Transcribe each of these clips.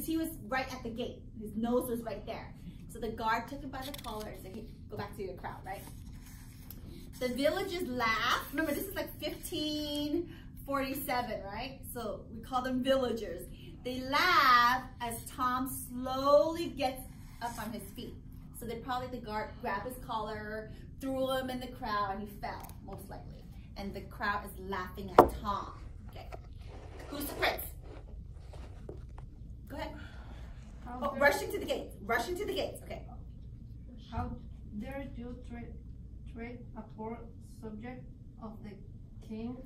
because he was right at the gate. His nose was right there. So the guard took him by the collar and said, hey, go back to your crowd, right? The villagers laughed. Remember, this is like 1547, right? So we call them villagers. They laugh as Tom slowly gets up on his feet. So they probably, the guard grabbed his collar, threw him in the crowd, and he fell, most likely. And the crowd is laughing at Tom. Okay. Who's the prince? Go ahead. Oh, rushing to the gates. Rushing to the gates. Okay. How dare you treat a poor subject of the king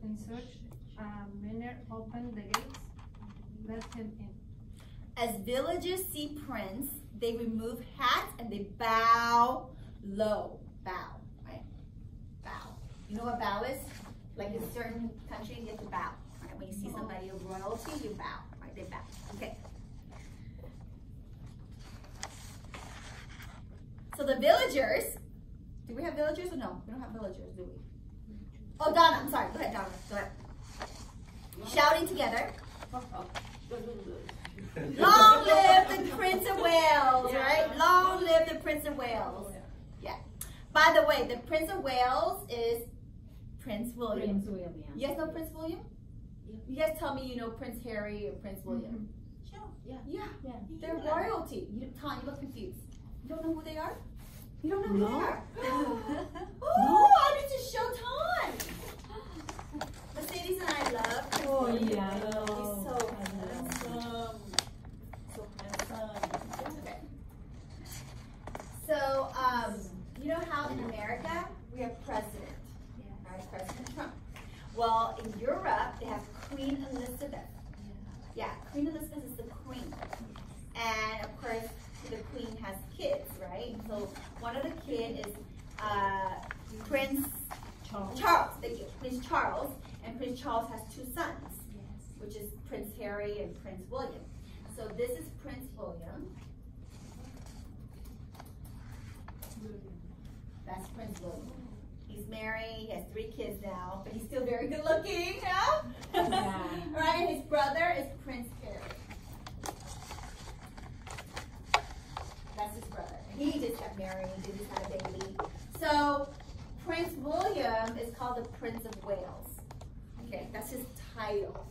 in such a manner? Open the gates. Let him in. As villagers see Prince, they remove hats and they bow low. Bow, right? Bow. You know what bow is? Like in certain countries, you have to bow. Right? When you see somebody of royalty, you bow. Right? They bow. Okay. So the villagers, do we have villagers or no? We don't have villagers, do we? Oh, Donna, I'm sorry. Go ahead, Donna. Go ahead. Shouting together. Long live the Prince of Wales, right? Long live the Prince of Wales. Yeah. By the way, the Prince of Wales is Prince William. Prince William, yeah. You guys know Prince William? Yeah. You guys tell me you know Prince Harry or Prince William. Sure. Yeah. Yeah. They're royalty. Tom, you look confused. You don't know who they are? You don't know who they are? Oh, I need to show Tom. Mercedes and I love Prince William. Yeah. He's so handsome. So handsome. Okay. So, you know how in America we have president, right? President Trump. Well, in Europe they have Queen Elizabeth. Yeah, Queen Elizabeth is the queen, and of course the queen has kids, right? So one of the kids is Prince Charles. Prince Charles, and Prince Charles has two sons, which is Prince Harry and Prince William. So this is Prince William. That's Prince William. He's married, he has 3 kids now, but he's still very good looking, yeah? Right, and his brother is Prince Harry. That's his brother. He just got married, he just had a baby. So Prince William is called the Prince of Wales. Okay, that's his title.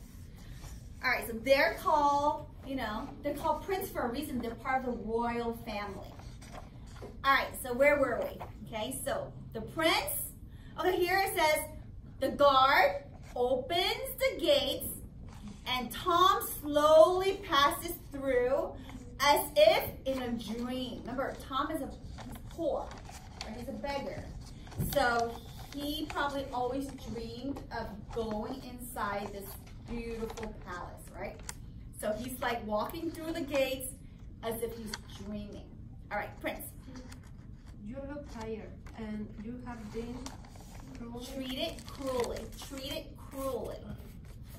All right, so they're called, they're called Prince for a reason. They're part of the royal family. All right, so where were we? Okay, so the prince, okay, here it says, the guard opens the gates and Tom slowly passes through as if in a dream. Remember, Tom is he's poor, right? He's a beggar. So he probably always dreamed of going inside this beautiful palace, right? So he's like walking through the gates as if he's dreaming. All right, Prince. You look tired and you have been treated cruelly. Treated cruelly.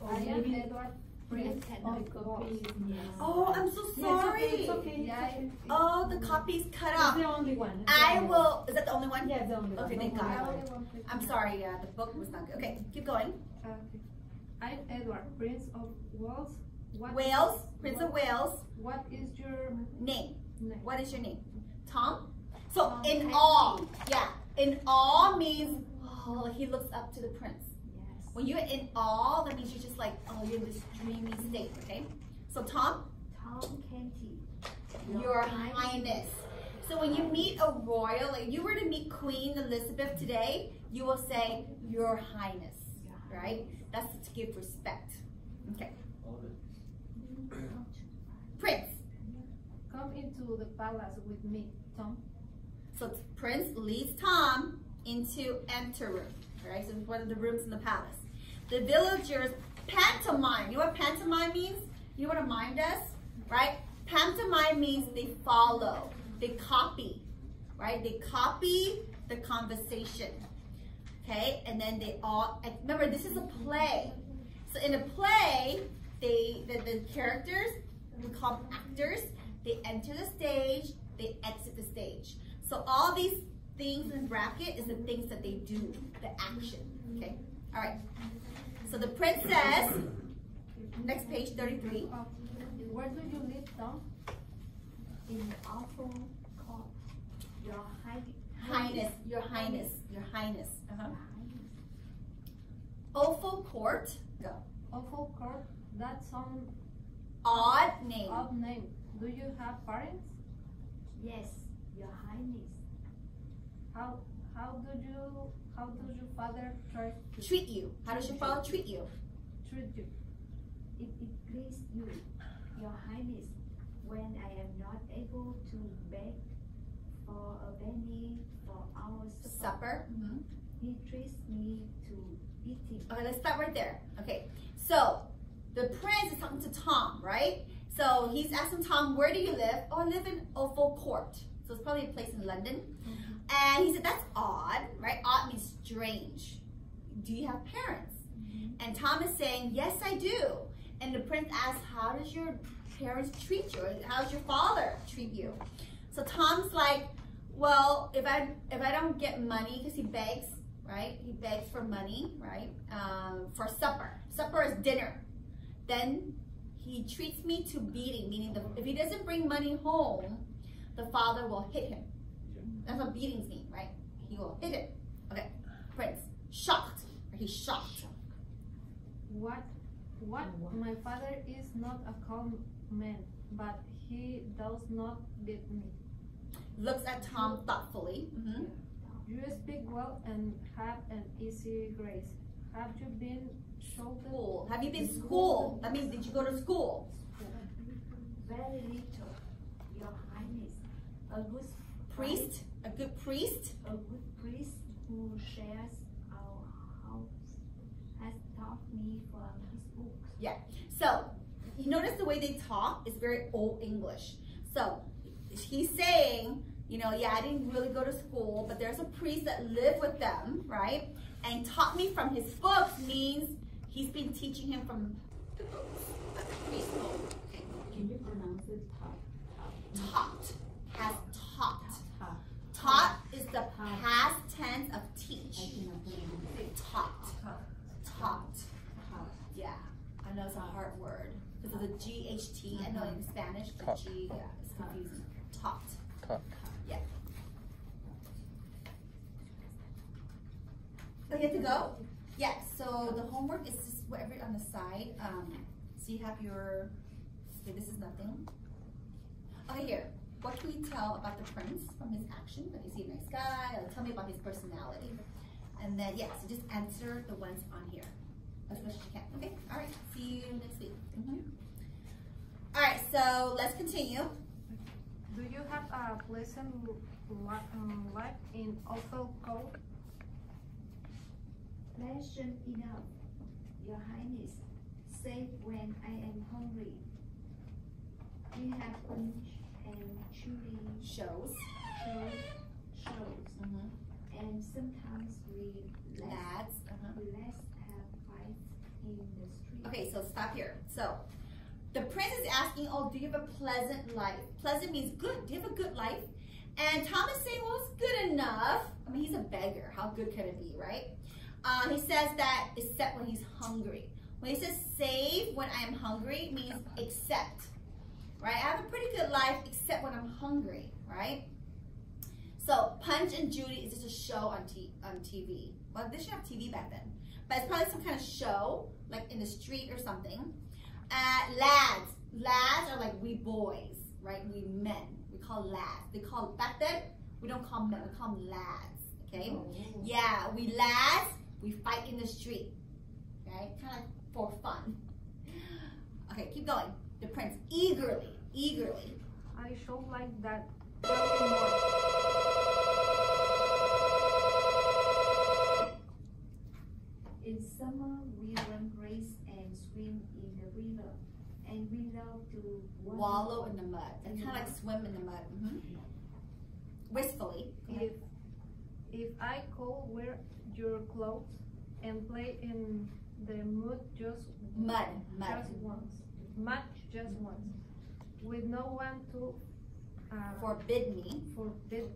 I am Edward, Prince of Wales. Oh, I'm so sorry. It's okay. Oh, the copy's cut off. It's the only one. I will. Is that the only one? Yeah, it's the only one. Okay, thank God. I'm sorry. Yeah, the book was not good. Okay, keep going. I'm Edward, Prince of Wales. Prince of Wales. What is your name? What is your name? Tom? So in awe, in awe means he looks up to the prince. Yes. When you're in awe, that means you're just like, you're in this dreamy state, okay? So Tom? Tom Canty. Your Highness. So when you meet a royal, like you were to meet Queen Elizabeth today, you will say, Your Highness, right? That's to give respect. Okay. Prince. Come into the palace with me, Tom. So Prince leads Tom into anteroom, right? So it's one of the rooms in the palace. The villagers pantomime. You know what pantomime means? You know what a mime does, right? Pantomime means they follow, they copy, right? They copy the conversation, okay? And then they all, remember this is a play. So in a play, the characters, we call them actors, they enter the stage, they exit the stage. So all these things in bracket is the things that they do, the action, okay? All right, so the prince says, Next page, 33. Where do you live, Tom? In awful court. Your Highness, your highness, your highness. Highness. Awful court. Go. Awful court. That's some Odd name. odd name. Do you have parents? Yes, Your Highness. How does your father try to Treat you. How does your father treat you? treat you? If it please you, Your Highness, when I am not able to beg for a penny for our supper, Supper. Mm-hmm. he treats me to eating. Okay, let's stop right there. Okay, so the prince is talking to Tom, right? So he's asking Tom, where do you live? Oh, I live in Offal Court. So it's probably a place in London. And he said, that's odd, right? Odd means strange. Do you have parents? And Tom is saying, yes, I do. And the prince asks, how does your parents treat you? How does your father treat you? So Tom's like, well, if I don't get money, because he begs, right? He begs for money, right? For supper. Supper is dinner. Then he treats me to beating, meaning if he doesn't bring money home, the father will hit him. That's what beatings mean, right? He will hit him. Okay, prince, shocked. He's shocked. What? My father is not a calm man, but he does not beat me. Looks at Tom thoughtfully. Mm-hmm. You speak well and have an easy grace. Have you been shouted? School. Have you been school? That means, did you go to school? Very little, Your Highness. A good Priest? A good priest? A good priest who shares our house has taught me from his books. Yeah. So, you notice the way they talk is very old English. So, he's saying, you know, yeah, I didn't really go to school, but there's a priest that lived with them, right? And taught me from his books means he's been teaching him from the books. That's a priest. Can you pronounce it? Taught. Has taught. Taught. Taught is the past tense of teach. Taught. Taught. Yeah. I know it's a hard word. Because of the G-H-T. I know in Spanish, the G, yeah, it's confusing. Taught. Yeah. So you have to go? Yeah, so the homework is just whatever on the side. So you have your, okay, this is nothing. Okay, here. What can we tell about the prince from his action? Like, is he a nice guy? Or tell me about his personality. And then, yeah, so just answer the ones on here as much as you can. Okay, all right. See you next week. All right, so let's continue. Do you have a pleasant life in Offal Court? Pleasant enough, Your Highness, save when I am hungry. We have punch and shooting Shows. shows, and sometimes we Lads. let's have fights in the street. Okay, so stop here. So the prince is asking, oh, do you have a pleasant life? Pleasant means good. Do you have a good life? And Tom is saying, well, it's good enough. I mean, he's a beggar. How good can it be, right? He says that except when he's hungry. When he says save when I am hungry, it means except, right? I have a pretty good life except when I'm hungry, right? So Punch and Judy is just a show on TV. Well, they should have TV back then. But it's probably some kind of show, like in the street or something. Lads. Lads are like we boys, right? We men. We call lads. They call, back then, we don't call men, we call them lads, okay? Yeah, we lads, we fight in the street, okay? Kind of like for fun. Okay, keep going. The prince eagerly. I should like that. Tell me more. In summer, we run race and swim in the river, and we love to Wallow in the mud. It's kind of like swim in the mud. Wistfully. If I could wear your clothes and play in the mud just once, with no one to forbid me. Forbid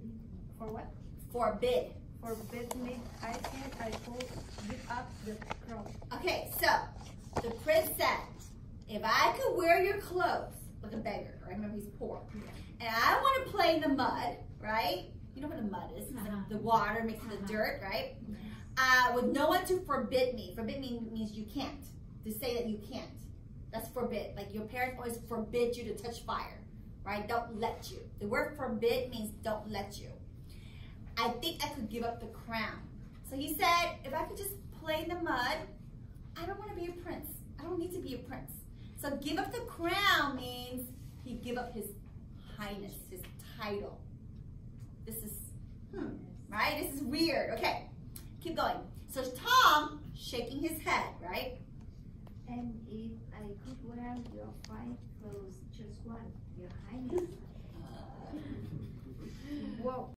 me. I think I could beat up the crowd. Okay, so the prince said, if I could wear your clothes like a beggar, right? Remember he's poor. And I want to play in the mud, right? You know what the mud is? It's like the water mixed with the dirt, right? With no one to forbid me. Forbid me means you can't. To say that you can't. That's forbid. Like your parents always forbid you to touch fire, right? Don't let you. The word forbid means don't let you. I think I could give up the crown. So he said, if I could just play in the mud, I don't want to be a prince. I don't need to be a prince. So give up the crown means he give up his highness, his title. This is, right? This is weird. Okay, keep going. So Tom shaking his head, right? And if I could wear your fine clothes, just one, your highness. Whoa.